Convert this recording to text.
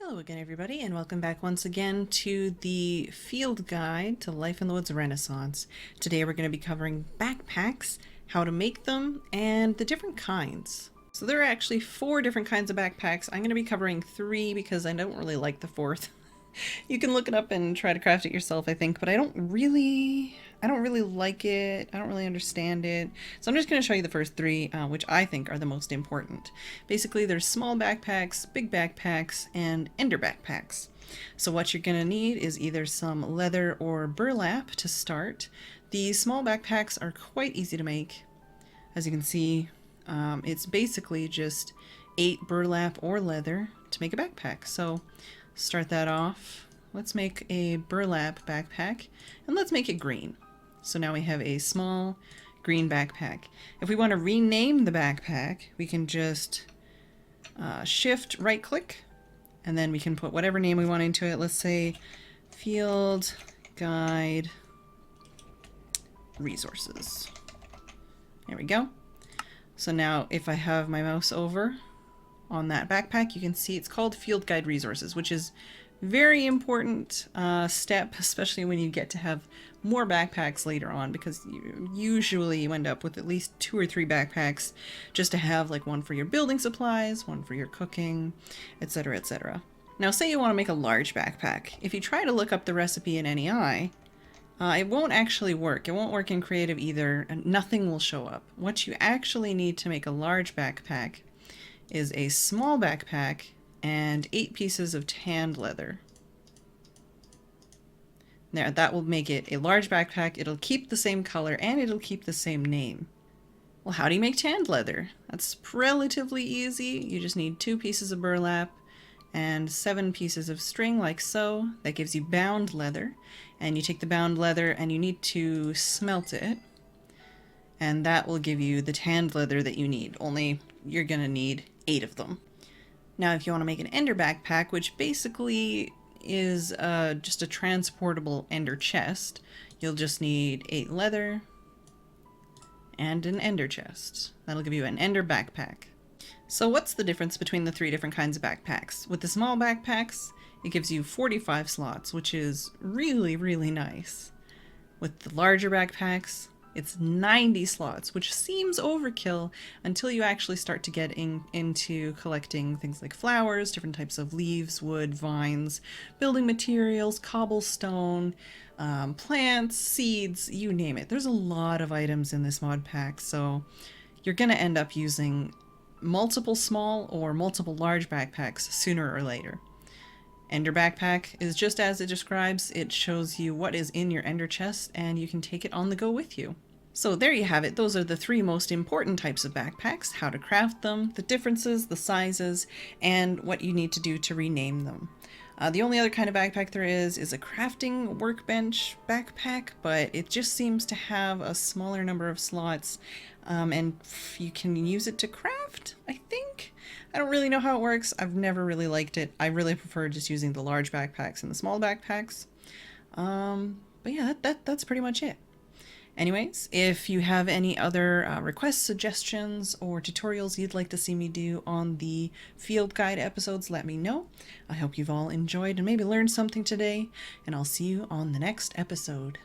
Hello again, everybody, and welcome back once again to the field guide to Life in the Woods Renaissance. Today we're going to be covering backpacks, how to make them, and the different kinds. So there are actually 4 different kinds of backpacks. I'm going to be covering 3 because I don't really like the 4th. You can look it up and try to craft it yourself, I think, but I don't really like it. I don't really understand it. So I'm just going to show you the first 3, which I think are the most important. Basically, there's small backpacks, big backpacks, and ender backpacks. So what you're going to need is either some leather or burlap to start. These small backpacks are quite easy to make. As you can see, it's basically just 8 burlap or leather to make a backpack. So start that off. Let's make a burlap backpack, and let's make it green. So now we have a small green backpack. If we want to rename the backpack, we can just shift right click, and then we can put whatever name we want into it. Let's say Field Guide Resources. There we go. So now if I have my mouse over on that backpack, you can see it's called Field Guide Resources, which is very important step, especially when you get to have more backpacks later on, because you end up with at least 2 or 3 backpacks just to have, like, one for your building supplies, one for your cooking, etc., etc. Now say you want to make a large backpack. If you try to look up the recipe in NEI, it won't actually work. It won't work in Creative either, and nothing will show up. What you actually need to make a large backpack is a small backpack and 8 pieces of tanned leather. There, that will make it a large backpack. It'll keep the same color and it'll keep the same name. Well, how do you make tanned leather? That's relatively easy. You just need 2 pieces of burlap and 7 pieces of string, like so. That gives you bound leather. And you take the bound leather and you need to smelt it, and that will give you the tanned leather that you need, only you're gonna need 8 of them. Now if you want to make an ender backpack, which basically is just a transportable ender chest, you'll just need 8 leather and an ender chest. That'll give you an ender backpack. So what's the difference between the 3 different kinds of backpacks? With the small backpacks, it gives you 45 slots, which is really, really nice. With the larger backpacks, it's 90 slots, which seems overkill until you actually start to get into collecting things like flowers, different types of leaves, wood, vines, building materials, cobblestone, plants, seeds, you name it. There's a lot of items in this mod pack, so you're going to end up using multiple small or multiple large backpacks sooner or later. Ender backpack is just as it describes. It shows you what is in your ender chest, and you can take it on the go with you. So there you have it. Those are the 3 most important types of backpacks, how to craft them, the differences, the sizes, and what you need to do to rename them. The only other kind of backpack there is a crafting workbench backpack, but it just seems to have a smaller number of slots, and you can use it to craft, I think. I don't really know how it works. I've never really liked it. I really prefer just using the large backpacks and the small backpacks. But yeah, that's pretty much it. Anyways, if you have any other requests, suggestions, or tutorials you'd like to see me do on the field guide episodes, let me know. I hope you've all enjoyed and maybe learned something today, and I'll see you on the next episode.